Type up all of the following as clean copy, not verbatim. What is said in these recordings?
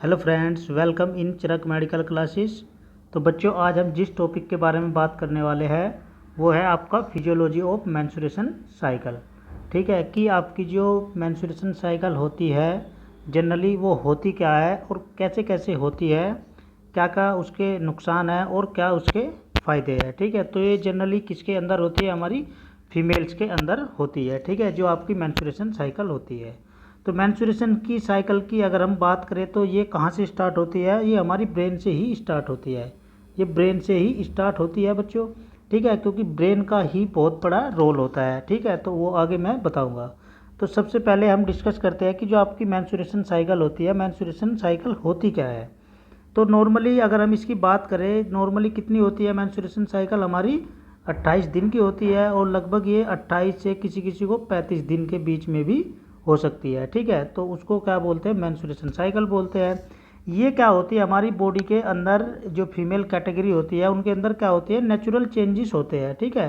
Hello friends, welcome in Charak medical classes. तो बच्चों, आज हम जिस टॉपिक के बारे में बात करने वाले हैं वो है आपका फिजियोलॉजी ऑफ मेंस्ट्रुएशन साइकिल। ठीक है कि आपकी जो मेंस्ट्रुएशन साइकिल होती है जनरली वो होती क्या है और कैसे कैसे होती है, क्या क्या उसके नुकसान है और क्या उसके फ़ायदे हैं। ठीक है, तो ये जनरली किसके अंदर होती है? हमारी फीमेल्स के अंदर होती है। ठीक है, जो आपकी मेंस्ट्रुएशन साइकिल होती है। तो मेंस्ट्रुएशन की साइकिल की अगर हम बात करें तो ये कहाँ से स्टार्ट होती है? ये हमारी ब्रेन से ही स्टार्ट होती है। ये ब्रेन से ही स्टार्ट होती है बच्चों। ठीक है, क्योंकि ब्रेन का ही बहुत बड़ा रोल होता है। ठीक है, तो वो आगे मैं बताऊंगा। तो सबसे पहले हम डिस्कस करते हैं कि जो आपकी मेंस्ट्रुएशन साइकिल होती है, मेंस्ट्रुएशन साइकिल होती क्या है। तो नॉर्मली अगर हम इसकी बात करें, नॉर्मली कितनी होती है मेंस्ट्रुएशन साइकिल? हमारी 28 दिन की होती है और लगभग ये 28 से किसी किसी को 35 दिन के बीच में भी हो सकती है। ठीक है, तो उसको क्या बोलते हैं? मेंस्ट्रुएशन साइकिल बोलते हैं। ये क्या होती है? हमारी बॉडी के अंदर जो फीमेल कैटेगरी होती है उनके अंदर क्या होती है? नेचुरल चेंजेस होते हैं। ठीक है,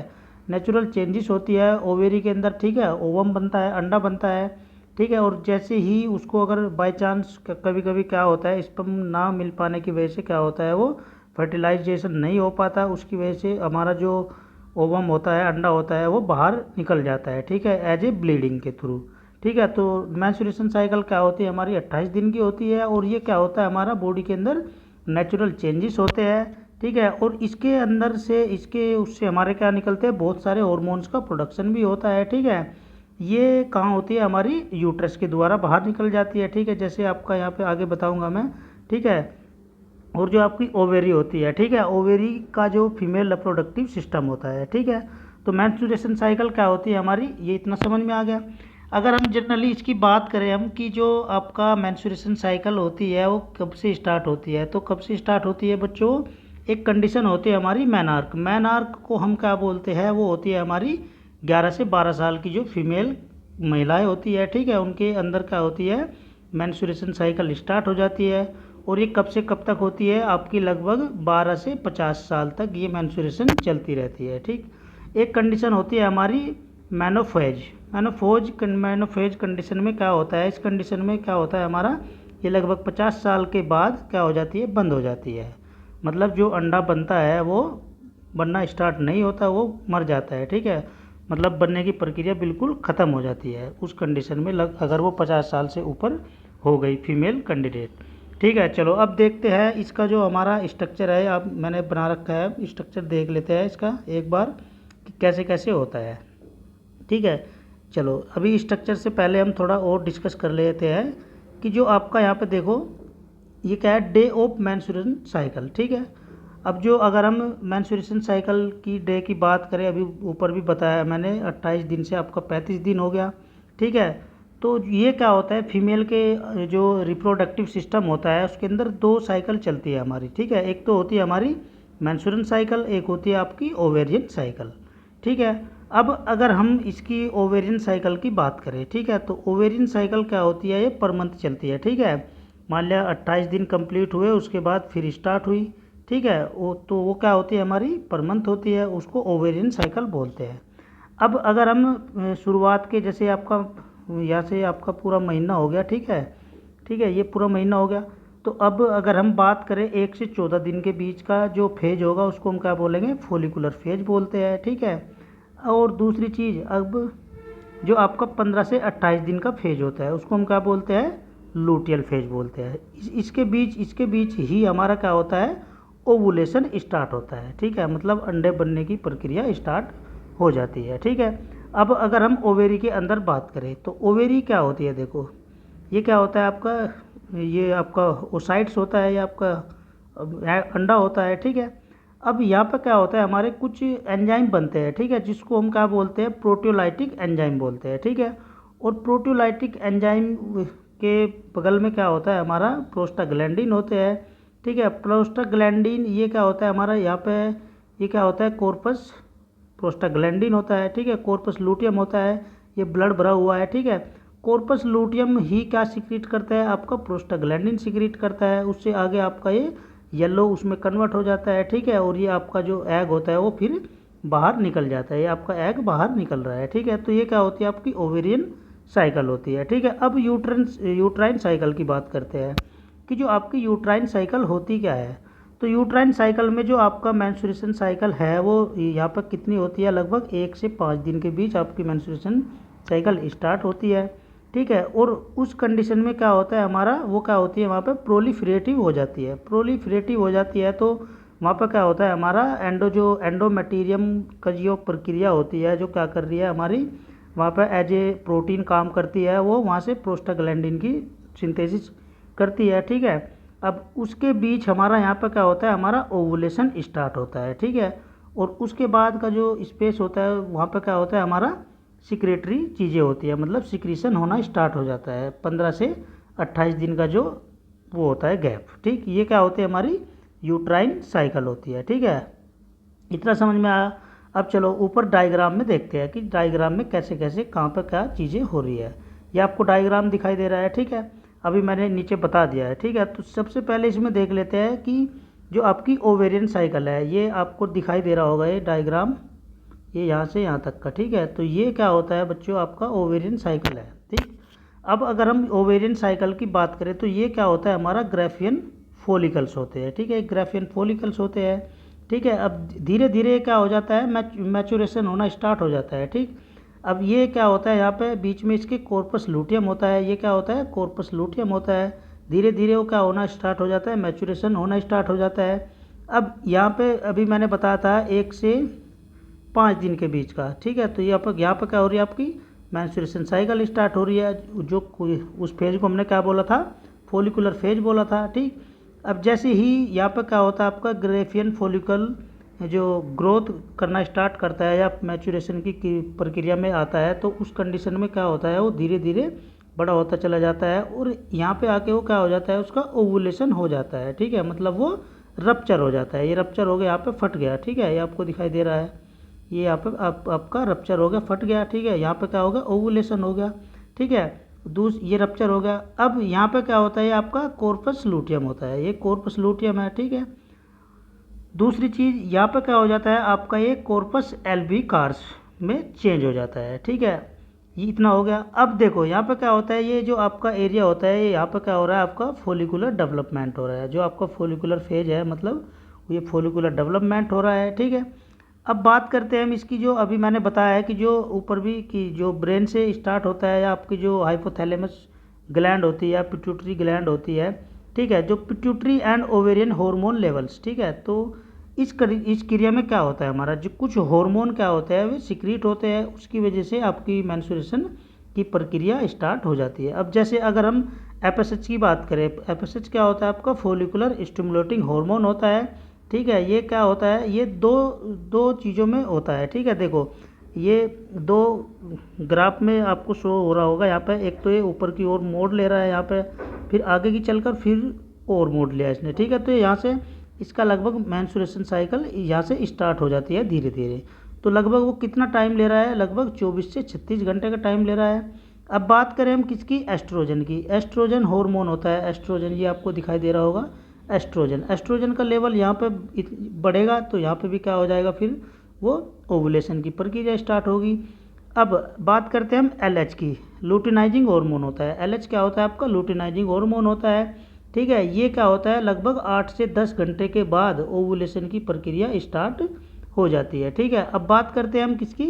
नेचुरल चेंजेस होती है ओवेरी के अंदर। ठीक है, ओवम बनता है, अंडा बनता है। ठीक है, और जैसे ही उसको अगर बाय चांस कभी कभी क्या होता है, स्पर्म ना मिल पाने की वजह से क्या होता है, वो फर्टिलाइजेशन नहीं हो पाता, उसकी वजह से हमारा जो ओवम होता है, अंडा होता है, वो बाहर निकल जाता है। ठीक है, एज ए ब्लीडिंग के थ्रू। ठीक है, तो मेंस्ट्रुएशन साइकिल क्या होती है? हमारी 28 दिन की होती है और ये क्या होता है? हमारा बॉडी के अंदर नेचुरल चेंजेस होते हैं। ठीक है, और इसके अंदर से इसके उससे हमारे क्या निकलते हैं? बहुत सारे हॉर्मोन्स का प्रोडक्शन भी होता है। ठीक है, ये कहाँ होती है? हमारी यूट्रस के द्वारा बाहर निकल जाती है। ठीक है, जैसे आपका यहाँ पे आगे बताऊंगा मैं। ठीक है, और जो आपकी ओवेरी होती है, ठीक है, ओवेरी का जो फीमेल रिप्रोडक्टिव सिस्टम होता है। ठीक है, तो मेंस्ट्रुएशन साइकिल क्या होती है हमारी, ये इतना समझ में आ गया। अगर हम जनरली इसकी बात करें हम कि जो आपका मेंस्ट्रुएशन साइकिल होती है वो कब से स्टार्ट होती है, तो कब से स्टार्ट होती है बच्चों? एक कंडीशन होती है हमारी मैनार्क। मैनार्क को हम क्या बोलते हैं? वो होती है हमारी 11 से 12 साल की जो फीमेल महिलाएं होती है। ठीक है, उनके अंदर क्या होती है? मेंस्ट्रुएशन साइकिल स्टार्ट हो जाती है। और ये कब से कब तक होती है? आपकी लगभग 12 से 50 साल तक ये मेंस्ट्रुएशन चलती रहती है। ठीक, एक कंडीशन होती है हमारी मेनोफेज। मेनोफेज कंडीशन में क्या होता है? इस कंडीशन में क्या होता है हमारा, ये लगभग 50 साल के बाद क्या हो जाती है? बंद हो जाती है। मतलब जो अंडा बनता है वो बनना स्टार्ट नहीं होता, वो मर जाता है। ठीक है, मतलब बनने की प्रक्रिया बिल्कुल ख़त्म हो जाती है उस कंडीशन में, अगर वो 50 साल से ऊपर हो गई फीमेल कैंडिडेट। ठीक है, चलो अब देखते हैं इसका जो हमारा स्ट्रक्चर है। अब मैंने बना रखा है स्ट्रक्चर, देख लेते हैं इसका एक बार कि कैसे कैसे होता है। ठीक है, चलो अभी स्ट्रक्चर से पहले हम थोड़ा और डिस्कस कर लेते हैं कि जो आपका यहाँ पे देखो, ये क्या है? Day of menstruation cycle. ठीक है, अब जो अगर हम मेंस्ट्रुएशन साइकिल की डे की बात करें, अभी ऊपर भी बताया मैंने 28 दिन से आपका 35 दिन हो गया। ठीक है, तो ये क्या होता है? फीमेल के जो रिप्रोडक्टिव सिस्टम होता है उसके अंदर दो साइकिल चलती है हमारी। ठीक है, एक तो होती है हमारी मेंस्ट्रुएशन साइकिल, एक होती है आपकी ओवेरियन साइकिल। ठीक है, अब अगर हम इसकी ओवेरियन साइकिल की बात करें, ठीक है, तो ओवेरियन साइकिल क्या होती है? ये पर मंथ चलती है। ठीक है, मान लिया 28 दिन कंप्लीट हुए, उसके बाद फिर स्टार्ट हुई। ठीक है, वो क्या होती है? हमारी पर मंथ होती है, उसको ओवेरियन साइकिल बोलते हैं। अब अगर हम शुरुआत के, जैसे आपका यहाँ से आपका पूरा महीना हो गया। ठीक है, ठीक है, ये पूरा महीना हो गया। तो अब अगर हम बात करें 1 से 14 दिन के बीच का जो फेज होगा उसको हम क्या बोलेंगे? फोलिकुलर फेज बोलते हैं। ठीक है, और दूसरी चीज़, अब जो आपका 15 से 28 दिन का फेज होता है उसको हम क्या बोलते हैं? लूटियल फेज बोलते हैं। इसके बीच ही हमारा क्या होता है? ओवुलेशन स्टार्ट होता है। ठीक है, मतलब अंडे बनने की प्रक्रिया स्टार्ट हो जाती है। ठीक है, अब अगर हम ओवेरी के अंदर बात करें तो ओवेरी क्या होती है? देखो, ये क्या होता है आपका? ये आपका ओसाइट्स होता है, ये आपका अंडा होता है। ठीक है, अब यहाँ पर क्या होता है? हमारे कुछ एंजाइम बनते हैं। ठीक है, जिसको हम क्या बोलते हैं? प्रोटियोलाइटिक एंजाइम बोलते हैं। ठीक है, और प्रोटियोलाइटिक एंजाइम के बगल में क्या होता है? हमारा प्रोस्टाग्लैंडिन होते हैं। ठीक है, प्रोस्टाग्लैंडिन ये क्या होता है हमारा यहाँ पे? ये क्या होता है? कॉर्पस प्रोस्टाग्लैंडिन होता है। ठीक है, कॉर्पस लूटियम होता है, ये ब्लड भरा हुआ है। ठीक है, कॉर्पस लूटियम ही क्या सिक्रीट करता है? आपका प्रोस्टाग्लैंडिन सिक्रीट करता है, उससे आगे आपका ये येलो उसमें कन्वर्ट हो जाता है। ठीक है, और ये आपका जो एग होता है वो फिर बाहर निकल जाता है, ये आपका एग बाहर निकल रहा है। ठीक है, तो ये क्या होती है? आपकी ओवेरियन साइकिल होती है। ठीक है, अब यूट्राइन साइकिल की बात करते हैं। कि जो आपकी यूट्राइन साइकिल होती क्या है। तो यूट्राइन साइकिल में जो आपका मेंस्ट्रुएशन साइकिल है वो यहाँ पर कितनी होती है, लगभग 1 से 5 दिन के बीच आपकी मेंस्ट्रुएशन साइकिल स्टार्ट होती है, ठीक है। और उस कंडीशन में क्या होता है हमारा, वो क्या होती है वहाँ पे प्रोलिफरेटिव हो जाती है। प्रोलिफरेटिव हो जाती है तो वहाँ पर क्या होता है हमारा एंडोमेटीरियम का जो प्रक्रिया होती है, जो क्या कर रही है हमारी वहाँ पर एज ए प्रोटीन काम करती है, वो वहाँ से प्रोस्टाग्लैंडिन की सिंथेसिस करती है, ठीक है। अब उसके बीच हमारा यहाँ पर क्या होता है, हमारा ओवुलेशन स्टार्ट होता है, ठीक है। और उसके बाद का जो स्पेस होता है वहाँ पर क्या होता है हमारा सिक्रेटरी चीज़ें होती है, मतलब सिक्रीशन होना स्टार्ट हो जाता है 15 से 28 दिन का जो वो होता है गैप, ठीक। ये क्या होती है हमारी यूट्राइन साइकिल होती है, ठीक है। इतना समझ में आया। अब चलो ऊपर डायग्राम में देखते हैं कि डायग्राम में कैसे कैसे कहाँ पर क्या चीज़ें हो रही है। ये आपको डायग्राम दिखाई दे रहा है, ठीक है। अभी मैंने नीचे बता दिया है, ठीक है। तो सबसे पहले इसमें देख लेते हैं कि जो आपकी ओवेरियन साइकिल है, ये आपको दिखाई दे रहा होगा ये डायग्राम, ये यहाँ से यहाँ तक का, ठीक है। तो ये क्या होता है बच्चों, आपका ओवेरियन साइकिल है, ठीक। अब अगर हम ओवेरियन साइकिल की बात करें तो ये क्या होता है हमारा ग्राफियन फॉलिकल्स होते हैं, ठीक है। ग्राफियन फॉलिकल्स होते हैं, ठीक है। अब धीरे धीरे क्या हो जाता है, मैचुरेशन होना स्टार्ट हो जाता है, ठीक। अब ये क्या होता है यहाँ पे बीच में इसके कॉर्पस लूटियम होता है, ये क्या होता है कॉर्पस लूटियम होता है। धीरे धीरे वो क्या होना स्टार्ट हो जाता है, मैचुरेशन होना स्टार्ट हो जाता है। अब यहाँ पे अभी मैंने बताया था 1 से 5 दिन के बीच का, ठीक है। तो यहाँ पर क्या हो रही है आपकी मैंस्ट्रुएशन साइकिल स्टार्ट हो रही है, जो उस फेज को हमने क्या बोला था, फॉलिकुलर फेज बोला था, ठीक। अब जैसे ही यहाँ पर क्या होता है आपका ग्रेफियन फॉलिकल जो ग्रोथ करना स्टार्ट करता है या मैचुरेशन की प्रक्रिया में आता है, तो उस कंडीशन में क्या होता है वो धीरे धीरे बड़ा होता चला जाता है और यहाँ पे आके वो क्या हो जाता है, उसका ओवुलेशन हो जाता है, ठीक है। मतलब वो रप्चर हो जाता है, ये रप्चर हो गया, यहाँ पे फट गया, ठीक है। ये आपको दिखाई दे रहा है, ये यहाँ पे आपका रप्चर हो गया, फट गया, ठीक है। यहाँ पे क्या होगा, ओवुलेशन हो गया, ठीक है। ये रप्चर हो गया। अब यहाँ पे क्या होता है, ये आपका कॉर्पस लूटियम होता है, ये कॉर्पस लूटियम है, ठीक है। दूसरी चीज़ यहाँ पे क्या हो जाता है आपका, ये कॉर्पस एल्बिकार्स में चेंज हो जाता है, ठीक है। ये इतना हो गया। अब देखो यहाँ पे क्या होता है, ये जो आपका एरिया होता है, ये यहाँ पे क्या हो रहा है आपका फॉलिकुलर डेवलपमेंट हो रहा है, जो आपका फॉलिकुलर फेज है, मतलब ये फॉलिकुलर डेवलपमेंट हो रहा है, ठीक है। अब बात करते हैं हम इसकी, जो अभी मैंने बताया है कि जो ऊपर भी कि जो ब्रेन से स्टार्ट होता है, या आपकी जो हाइपोथैलेमस ग्लैंड होती है या पिट्यूटरी ग्लैंड होती है, ठीक है, जो pituitary and ovarian hormone levels, ठीक है। तो इस क्रिया में क्या होता है हमारा, जो कुछ हार्मोन क्या होते हैं वे सिक्रीट होते हैं, उसकी वजह से आपकी मेंस्ट्रुएशन की प्रक्रिया स्टार्ट हो जाती है। अब जैसे अगर हम एफएसएच की बात करें, एफएसएच क्या होता है आपका फॉलिकुलर स्टिमुलेटिंग हार्मोन होता है, ठीक है। ये क्या होता है, ये दो चीज़ों में होता है, ठीक है। देखो ये दो ग्राफ में आपको शो हो रहा होगा, यहाँ पे एक तो ये ऊपर की ओर मोड़ ले रहा है यहाँ पे, फिर आगे की चलकर फिर और मोड़ लिया इसने, ठीक है। तो यहाँ से इसका लगभग मेंस्ट्रुएशन साइकिल यहाँ से स्टार्ट हो जाती है धीरे धीरे। तो लगभग वो कितना टाइम ले रहा है, लगभग 24 से 36 घंटे का टाइम ले रहा है। अब बात करें हम किसकी, एस्ट्रोजन की। एस्ट्रोजन हार्मोन होता है, एस्ट्रोजन ये आपको दिखाई दे रहा होगा, एस्ट्रोजन का लेवल यहाँ पे बढ़ेगा तो यहाँ पे भी क्या हो जाएगा, फिर वो ओवुलेशन की प्रक्रिया स्टार्ट होगी। अब बात करते हैं हम एलएच की, लूटिनाइजिंग हार्मोन होता है। एलएच क्या होता है आपका, लूटिनाइजिंग हार्मोन होता है, ठीक है। ये क्या होता है, लगभग 8 से 10 घंटे के बाद ओवुलेशन की प्रक्रिया स्टार्ट हो जाती है, ठीक है। अब बात करते हैं हम किसकी,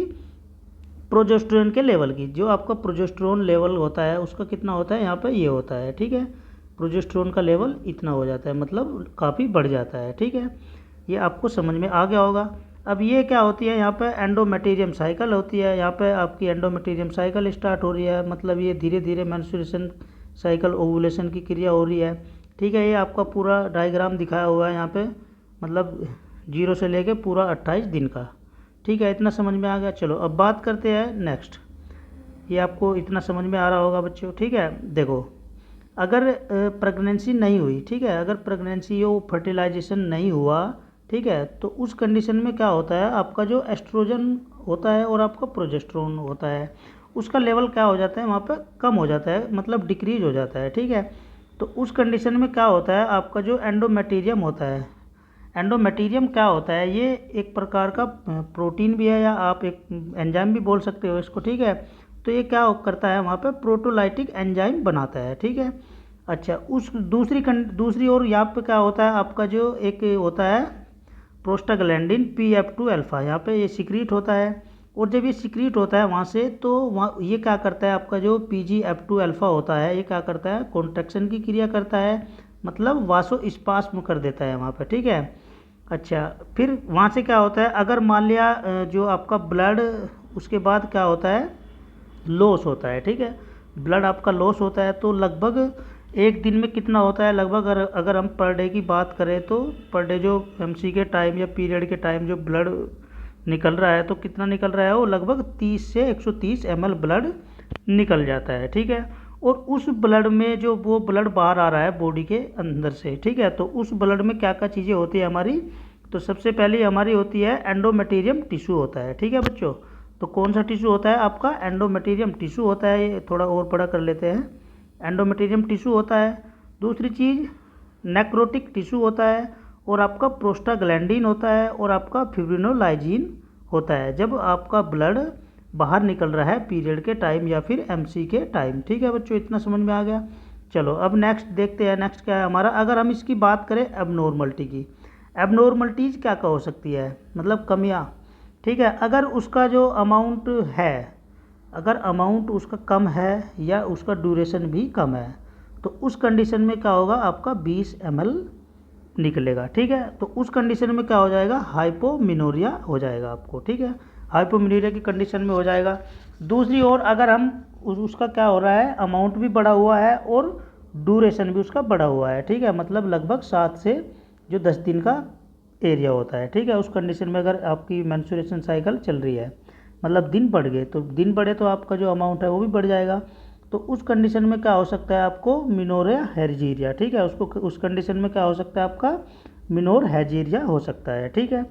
प्रोजेस्टेरोन के लेवल की। जो आपका प्रोजेस्टेरोन लेवल होता है उसका कितना होता है, यहाँ पे ये होता है, ठीक है। प्रोजेस्टेरोन का लेवल इतना हो जाता है, मतलब काफ़ी बढ़ जाता है, ठीक है। ये आपको समझ में आ गया होगा। अब ये क्या होती है, यहाँ पे एंडोमेटीरियम साइकिल होती है, यहाँ पे आपकी एंडोमेटीरियम साइकिल स्टार्ट हो रही है, मतलब ये धीरे धीरे मेंस्ट्रुएशन साइकिल ओवुलेशन की क्रिया हो रही है, ठीक है। ये आपका पूरा डायग्राम दिखाया हुआ है यहाँ पे, मतलब 0 से लेके पूरा 28 दिन का, ठीक है। इतना समझ में आ गया। चलो अब बात करते हैं नेक्स्ट, ये आपको इतना समझ में आ रहा होगा बच्चों, ठीक है। देखो अगर प्रेगनेंसी नहीं हुई, ठीक है, अगर प्रेगनेंसी हो फर्टिलाइजेशन नहीं हुआ, ठीक है, तो उस कंडीशन में क्या होता है, आपका जो एस्ट्रोजन होता है और आपका प्रोजेस्टेरोन होता है, उसका लेवल क्या हो जाता है वहाँ पे कम हो जाता है, मतलब डिक्रीज हो जाता है, ठीक है। तो उस कंडीशन में क्या होता है, आपका जो एंडोमेटीरियम होता है, एंडोमेटीरियम क्या होता है, ये एक प्रकार का प्रोटीन भी है, या आप एक एंजाइम भी बोल सकते हो इसको, ठीक है। तो ये क्या करता है वहाँ पे, प्रोटोलाइटिक एंजाइम बनाता है, ठीक है। अच्छा, उस दूसरी ओर यहाँ पे क्या होता है आपका जो एक होता है प्रोस्टाग्लैंडिन P2 अल्फा, यहाँ पे ये सिक्रीट होता है। और जब ये सिक्रीट होता है वहाँ से, तो वहाँ ये क्या करता है आपका जो PGF2 अल्फा होता है, ये क्या करता है कॉन्ट्रैक्शन की क्रिया करता है, मतलब वासोस्पास्म कर देता है वहाँ पे, ठीक है। अच्छा, फिर वहाँ से क्या होता है, अगर मान लिया जो आपका ब्लड उसके बाद क्या होता है लॉस होता है, ठीक है, ब्लड आपका लॉस होता है, तो लगभग एक दिन में कितना होता है, लगभग अगर हम पर डे की बात करें तो पर डे जो एमसी के टाइम या पीरियड के टाइम जो ब्लड निकल रहा है, तो कितना निकल रहा है वो लगभग 30 से 130 ml ब्लड निकल जाता है, ठीक है। और उस ब्लड में जो वो ब्लड बाहर आ रहा है बॉडी के अंदर से, ठीक है, तो उस ब्लड में क्या क्या चीज़ें होती है हमारी, तो सबसे पहले हमारी होती है एंडोमेटेरियम टिश्यू होता है, ठीक है बच्चों। तो कौन सा टिश्यू होता है आपका एंडोमेटेरियम टिश्यू होता है, ये थोड़ा और बड़ा कर लेते हैं, एंडोमेटेरियम टिश्यू होता है। दूसरी चीज़ नेक्रोटिक टिश्यू होता है, और आपका प्रोस्टाग्लैंडिन होता है, और आपका फिब्रिनोलाइजिन होता है जब आपका ब्लड बाहर निकल रहा है पीरियड के टाइम या फिर एमसी के टाइम, ठीक है बच्चों, इतना समझ में आ गया। चलो अब नेक्स्ट देखते हैं, नेक्स्ट क्या है हमारा, अगर हम इसकी बात करें एबनॉर्मलिटी की, एबनॉर्मलिटीज़ क्या क्या हो सकती है, मतलब कमियाँ, ठीक है। अगर उसका जो अमाउंट है, अगर अमाउंट उसका कम है या उसका ड्यूरेशन भी कम है, तो उस कंडीशन में क्या होगा आपका 20 ml निकलेगा, ठीक है। तो उस कंडीशन में क्या हो जाएगा हाइपोमिनोरिया हो जाएगा आपको, ठीक है, हाइपोमिनोरिया की कंडीशन में हो जाएगा। दूसरी ओर अगर हम उसका क्या हो रहा है अमाउंट भी बढ़ा हुआ है और ड्यूरेशन भी उसका बढ़ा हुआ है, ठीक है, मतलब लगभग 7 से जो 10 दिन का एरिया होता है, ठीक है, उस कंडीशन में अगर आपकी मेंस्ट्रुएशन साइकिल चल रही है, मतलब दिन बढ़ गए, तो दिन बढ़े तो आपका जो अमाउंट है वो भी बढ़ जाएगा। तो उस कंडीशन में क्या हो सकता है आपको मिनोरिया हैजीरिया, ठीक है, उसको उस कंडीशन में क्या हो सकता है आपका मिनोर हैजीरिया हो सकता है, ठीक है।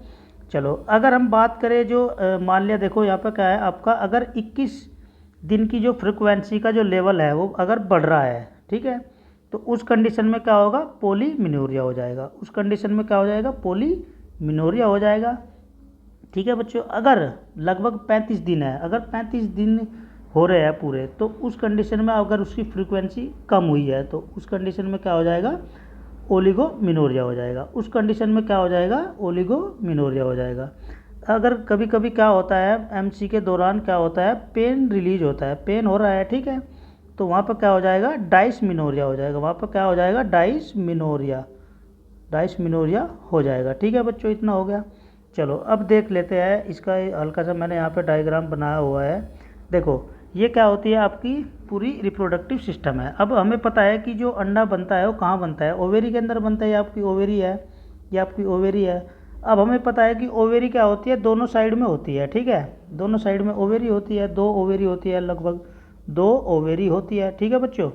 चलो अगर हम बात करें जो मान लिया देखो यहाँ पर क्या है आपका, अगर 21 दिन की जो फ्रिक्वेंसी का जो लेवल है वो अगर बढ़ रहा है, ठीक है, तो उस कंडीशन में क्या होगा पॉलीमिनोरिया हो जाएगा, उस कंडीशन में क्या हो जाएगा पॉलीमिनोरिया हो जाएगा, ठीक है बच्चों। अगर लगभग 35 दिन है, अगर 35 दिन हो रहे हैं पूरे, तो उस कंडीशन में अगर उसकी फ्रीक्वेंसी कम हुई है, तो उस कंडीशन में क्या हो जाएगा ओलिगोमिनोरिया हो जाएगा, उस कंडीशन में क्या हो जाएगा ओलिगोमिनोरिया हो जाएगा। अगर कभी कभी क्या होता है एमसी के दौरान क्या होता है पेन रिलीज होता है, पेन हो रहा है, ठीक है, तो वहाँ पर क्या हो जाएगा डाइसमिनोरिया हो जाएगा, वहाँ पर क्या हो जाएगा डाइसमिनोरिया हो जाएगा, ठीक है बच्चों, इतना हो गया। चलो अब देख लेते हैं इसका हल्का सा मैंने यहाँ पे डायग्राम बनाया हुआ है। देखो ये क्या होती है आपकी पूरी रिप्रोडक्टिव सिस्टम है। अब हमें पता है कि जो अंडा बनता है वो कहाँ बनता है, ओवेरी के अंदर बनता है, ये आपकी ओवेरी है, ये आपकी ओवेरी है। अब हमें पता है कि ओवेरी क्या होती है दोनों साइड में होती है, ठीक है, दोनों साइड में ओवेरी होती है, 2 ओवेरी होती है, लगभग 2 ओवेरी होती है, ठीक है बच्चों।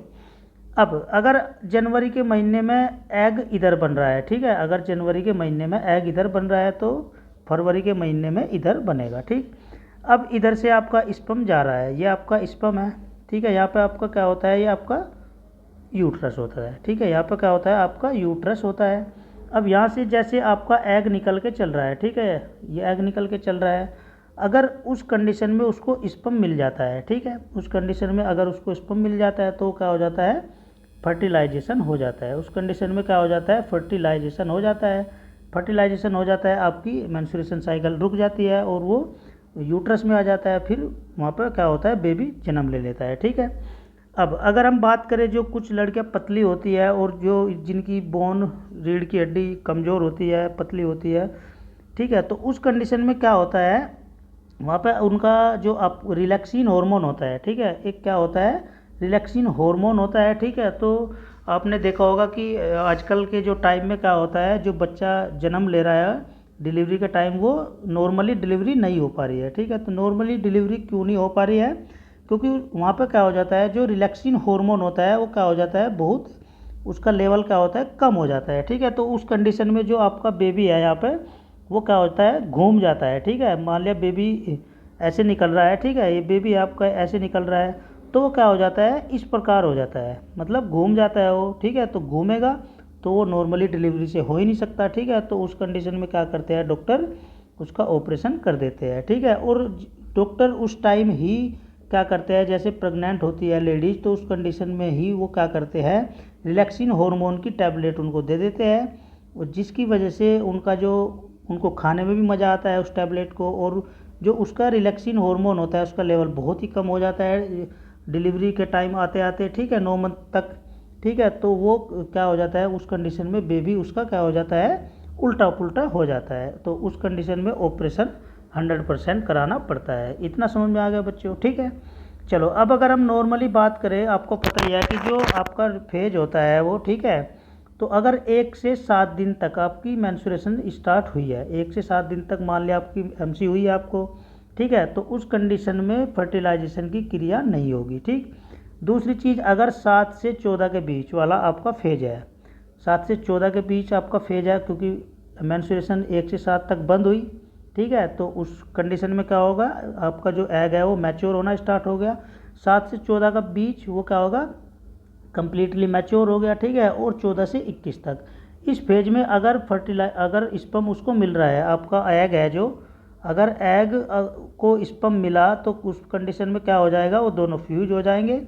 अब अगर जनवरी के महीने में एग इधर बन रहा है, ठीक है, अगर जनवरी के महीने में एग इधर बन रहा है तो फरवरी के महीने में इधर बनेगा, ठीक। अब इधर से आपका स्पर्म जा रहा है, ये आपका स्पर्म है, ठीक है, यहाँ पे आपका क्या होता है ये आपका यूट्रस होता है, ठीक है, यहाँ पे क्या होता है आपका यूट्रस होता है। अब यहाँ से जैसे आपका एग निकल के चल रहा है, ठीक है, ये एग निकल के चल रहा है, अगर उस कंडीशन में उसको स्पर्म मिल जाता है, ठीक है, उस कंडीशन में अगर उसको स्पर्म मिल जाता है तो क्या हो जाता है फर्टिलाइजेशन हो जाता है, उस कंडीशन में क्या हो जाता है फर्टिलाइजेशन हो जाता है, फर्टिलाइजेशन हो जाता है, आपकी मेंस्ट्रुएशन साइकिल रुक जाती है और वो यूट्रस में आ जाता है, फिर वहाँ पर क्या होता है बेबी जन्म ले लेता है, ठीक है। अब अगर हम बात करें जो कुछ लड़कियाँ पतली होती है और जो जिनकी बोन रीढ़ की हड्डी कमज़ोर होती है पतली होती है, ठीक है, तो उस कंडीशन में क्या होता है वहाँ पे उनका जो आप रिलैक्सिन हार्मोन होता है, ठीक है, एक क्या होता है रिलैक्सिन हार्मोन होता है, ठीक है। तो आपने देखा होगा कि आजकल के जो टाइम में क्या होता है जो बच्चा जन्म ले रहा है डिलीवरी के टाइम वो नॉर्मली डिलीवरी नहीं हो पा रही है, ठीक है, तो नॉर्मली डिलीवरी क्यों नहीं हो पा रही है क्योंकि वहाँ पे क्या हो जाता है जो रिलैक्सिन हार्मोन होता है वो क्या हो जाता है बहुत उसका लेवल क्या होता है कम हो जाता है, ठीक है। तो उस कंडीशन में जो आपका बेबी है यहाँ पे वो क्या होता है घूम जाता है, ठीक है, मान लिया बेबी ऐसे निकल रहा है, ठीक है, ये बेबी आपका ऐसे निकल रहा है तो वो क्या हो जाता है इस प्रकार हो जाता है, मतलब घूम जाता है वो, ठीक है, तो घूमेगा तो वो नॉर्मली डिलीवरी से हो ही नहीं सकता, ठीक है, तो उस कंडीशन में क्या करते हैं डॉक्टर उसका ऑपरेशन कर देते हैं, ठीक है, और डॉक्टर उस टाइम ही क्या करते हैं, जैसे प्रेग्नेंट होती है लेडीज़ तो उस कंडीशन में ही वो क्या करते हैं, रिलैक्सिन हार्मोन की टैबलेट उनको दे देते हैं, और जिसकी वजह से उनको खाने में भी मज़ा आता है उस टैबलेट को, और जो उसका रिलैक्सिन हार्मोन होता है उसका लेवल बहुत ही कम हो जाता है डिलीवरी के टाइम आते आते, ठीक है, 9 मंथ तक, ठीक है। तो वो क्या हो जाता है उस कंडीशन में बेबी उसका क्या हो जाता है, उल्टा पुल्टा हो जाता है, तो उस कंडीशन में ऑपरेशन 100% कराना पड़ता है। इतना समझ में आ गया बच्चों, ठीक है। चलो अब अगर हम नॉर्मली बात करें, आपको पता ही है कि जो आपका फेज होता है वो, ठीक है, तो अगर 1 से 7 दिन तक आपकी मेंस्ट्रुएशन स्टार्ट हुई है, 1 से 7 दिन तक मान लिया आपकी एमसी हुई है आपको, ठीक है, तो उस कंडीशन में फर्टिलाइजेशन की क्रिया नहीं होगी, ठीक। दूसरी चीज़, अगर 7 से 14 के बीच वाला आपका फेज है, 7 से 14 के बीच आपका फेज है, क्योंकि मेंस्ट्रुएशन 1 से 7 तक बंद हुई, ठीक है, तो उस कंडीशन में क्या होगा, आपका जो एग है वो मैच्योर होना स्टार्ट हो गया। 7 से 14 का बीच वो क्या होगा, कम्प्लीटली मैच्योर हो गया, ठीक है, और 14 से 21 तक इस फेज में अगर स्पर्म उसको मिल रहा है, आपका एग है जो, अगर एग को स्पर्म मिला तो उस कंडीशन में क्या हो जाएगा, वो दोनों फ्यूज हो जाएंगे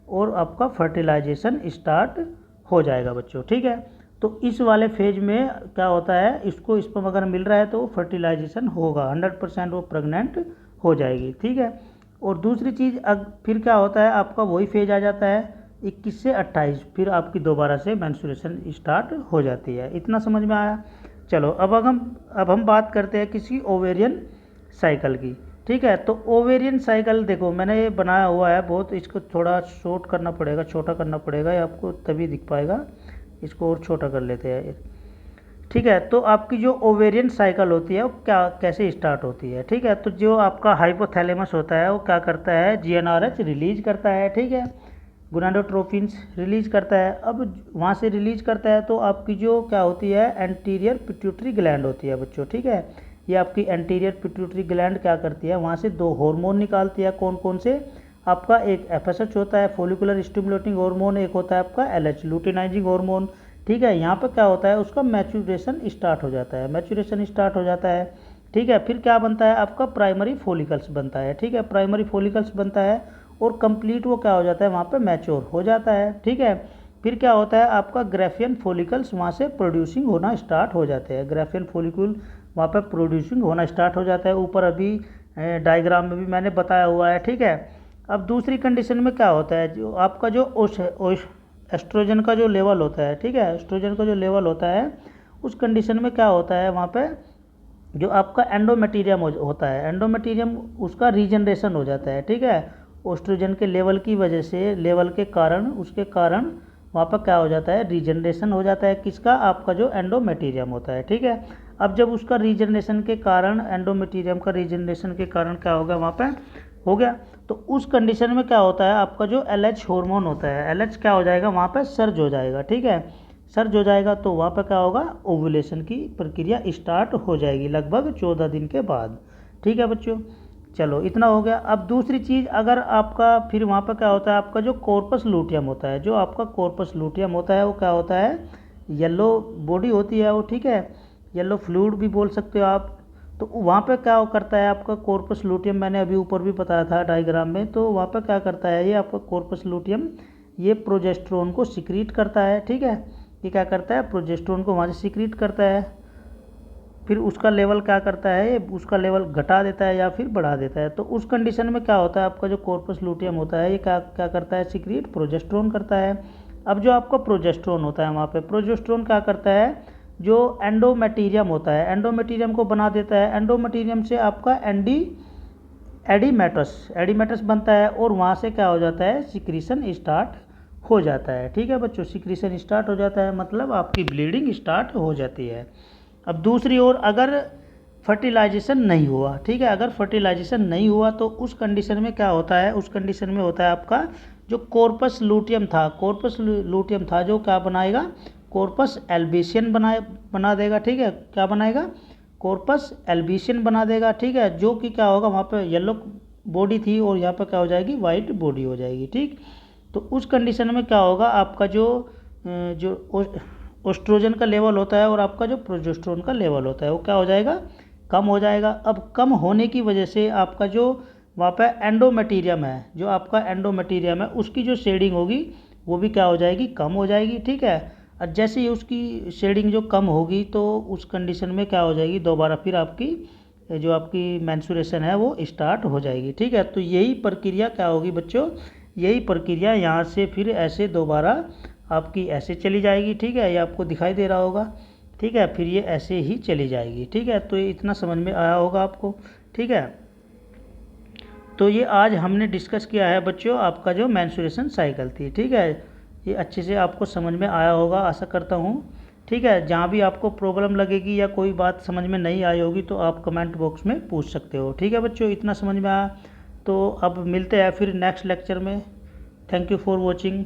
और आपका फर्टिलाइजेशन स्टार्ट हो जाएगा बच्चों, ठीक है। तो इस वाले फेज में क्या होता है, इसको स्पर्म अगर मिल रहा है तो फर्टिलाइजेशन होगा, 100% वो प्रेग्नेंट हो जाएगी, ठीक है। और दूसरी चीज़, फिर क्या होता है, आपका वही फेज आ जाता है 21 से 28, फिर आपकी दोबारा से मेंस्ट्रुएशन स्टार्ट हो जाती है। इतना समझ में आया। चलो अब हम बात करते हैं किसी ओवेरियन साइकिल की, ठीक है। तो ओवेरियन साइकिल देखो मैंने ये बनाया हुआ है बहुत, इसको थोड़ा शॉर्ट करना पड़ेगा, छोटा करना पड़ेगा, ये आपको तभी दिख पाएगा, इसको और छोटा कर लेते हैं, ठीक है। तो आपकी जो ओवेरियन साइकिल होती है वो कैसे स्टार्ट होती है, ठीक है। तो जो आपका हाइपोथैलेमस होता है वो क्या करता है, जीएनआरएच रिलीज करता है, ठीक है, गोनाडोट्रोपिन्स रिलीज करता है। अब वहाँ से रिलीज करता है तो आपकी जो क्या होती है, एंटीरियर पिट्यूटरी ग्लैंड होती है बच्चों, ठीक है। ये आपकी एंटीरियर पिट्यूटरी ग्लैंड क्या करती है, वहाँ से 2 हार्मोन निकालती है, कौन कौन से, आपका एक एफएसएच होता है फॉलिकुलर स्टिमुलेटिंग हार्मोन, एक होता है आपका एलएच लुटेनाइजिंग हार्मोन, ठीक है। यहाँ पर क्या होता है, उसका मैच्यूरेशन स्टार्ट हो जाता है, मैच्यूरेशन स्टार्ट हो जाता है, ठीक है। फिर क्या बनता है, आपका प्राइमरी फॉलिकल्स बनता है, ठीक है, प्राइमरी फॉलिकल्स बनता है और कंप्लीट वो क्या हो जाता है, वहाँ पे मैच्योर हो जाता है, ठीक है। फिर क्या होता है, आपका ग्राफियन फॉलिकल्स वहाँ से प्रोड्यूसिंग होना स्टार्ट हो जाते हैं, ग्राफियन फॉलिकल वहाँ पे प्रोड्यूसिंग होना स्टार्ट हो जाता है, ऊपर अभी डायग्राम में भी मैंने बताया हुआ है, ठीक है। अब दूसरी कंडीशन में क्या होता है, जो आपका जो एस्ट्रोजन का जो लेवल होता है, ठीक है, एस्ट्रोजन का जो लेवल होता है उस कंडीशन में क्या होता है, वहाँ पे जो आपका एंडोमेटीरियम होता है, एंडोमेटीरियम उसका रीजनरेशन हो जाता है, ठीक है। एस्ट्रोजन के लेवल की वजह से, लेवल के कारण, उसके कारण वहाँ पर क्या हो जाता है, रीजनरेशन हो जाता है, किसका, आपका जो एंडोमेटीरियम होता है, ठीक है। अब जब उसका रीजनरेशन के कारण, एंडोमेटीरियम का रीजनरेशन के कारण क्या होगा, वहाँ पे हो गया, तो उस कंडीशन में क्या होता है, आपका जो एलएच हार्मोन होता है, एलएच क्या हो जाएगा, वहाँ पे सर्ज हो जाएगा, ठीक है, सर्ज हो जाएगा, तो वहाँ पे क्या होगा, ओवुलेशन की प्रक्रिया स्टार्ट हो जाएगी लगभग 14 दिन के बाद, ठीक है बच्चों। चलो इतना हो गया। अब दूसरी चीज़, अगर आपका फिर वहाँ पर क्या होता है, आपका जो कॉर्पस लूटियम होता है, जो आपका कॉर्पस लूटियम होता है वो क्या होता है, येलो बॉडी होती है वो, ठीक है, येलो फ्लूइड भी बोल सकते हो आप। तो वहाँ पे क्या करता है आपका कॉर्पस लूटियम, मैंने अभी ऊपर भी बताया था डायग्राम में, तो वहाँ पे क्या करता है ये आपका कॉर्पस लूटियम, ये प्रोजेस्टेरोन को सिक्रीट करता है, ठीक है, ये क्या करता है, प्रोजेस्टेरोन को वहाँ से सिक्रीट करता है, फिर उसका लेवल क्या करता है, उसका लेवल घटा देता है या फिर बढ़ा देता है। तो उस कंडीशन में क्या होता है, आपका जो कॉर्पस लूटियम होता है ये क्या क्या करता है, सिक्रीट प्रोजेस्टेरोन करता है। अब जो आपका प्रोजेस्टेरोन होता है, वहाँ पे प्रोजेस्टेरोन क्या करता है, जो एंडोमेटीरियम होता है, एंडोमेटीरियम को बना देता है, एंडोमेटीरियम से आपका एडिमेटस बनता है और वहाँ से क्या हो जाता है, सिक्रीशन स्टार्ट हो जाता है, ठीक है बच्चों, सिक्रीशन स्टार्ट हो जाता है, मतलब आपकी ब्लीडिंग स्टार्ट हो जाती है। अब दूसरी ओर अगर फर्टिलाइजेशन नहीं हुआ, ठीक है, अगर फर्टिलाइजेशन नहीं हुआ तो उस कंडीशन में क्या होता है, उस कंडीशन में होता है आपका जो कॉर्पस लूटियम था जो क्या बनाएगा, कॉर्पस एल्बेशियन बना देगा, ठीक है, क्या बनाएगा, कॉर्पस एल्बेशियन बना देगा, ठीक है, जो कि क्या होगा, वहाँ पे येलो बॉडी थी और यहाँ पे क्या हो जाएगी, वाइट बॉडी हो जाएगी, ठीक। तो उस कंडीशन में क्या होगा, आपका जो एस्ट्रोजन का लेवल होता है और आपका जो प्रोजेस्टेरोन का लेवल होता है वो क्या हो जाएगा, कम हो जाएगा। अब कम होने की वजह से आपका जो वहाँ पे एंडोमेटीरियम है, जो आपका एंडोमेटीरियम है उसकी जो शेडिंग होगी वो भी क्या हो जाएगी, कम हो जाएगी। ठीक है, और जैसे ही उसकी शेडिंग जो कम होगी तो उस कंडीशन में क्या हो जाएगी, दोबारा फिर आपकी जो आपकी मेंस्ट्रुएशन है वो स्टार्ट हो जाएगी। ठीक है, तो यही प्रक्रिया क्या होगी बच्चों, यही प्रक्रिया यहाँ से फिर ऐसे दोबारा आपकी ऐसे चली जाएगी। ठीक है, ये आपको दिखाई दे रहा होगा। ठीक है, फिर ये ऐसे ही चली जाएगी। ठीक है, तो ये इतना समझ में आया होगा आपको। ठीक है, तो ये आज हमने डिस्कस किया है बच्चों आपका जो मेंस्ट्रुएशन साइकिल थी। ठीक है, ये अच्छे से आपको समझ में आया होगा आशा करता हूँ। ठीक है, जहाँ भी आपको प्रॉब्लम लगेगी या कोई बात समझ में नहीं आई होगी तो आप कमेंट बॉक्स में पूछ सकते हो। ठीक है बच्चों, इतना समझ में आया तो अब मिलते हैं फिर नेक्स्ट लेक्चर में। Thank you for watching.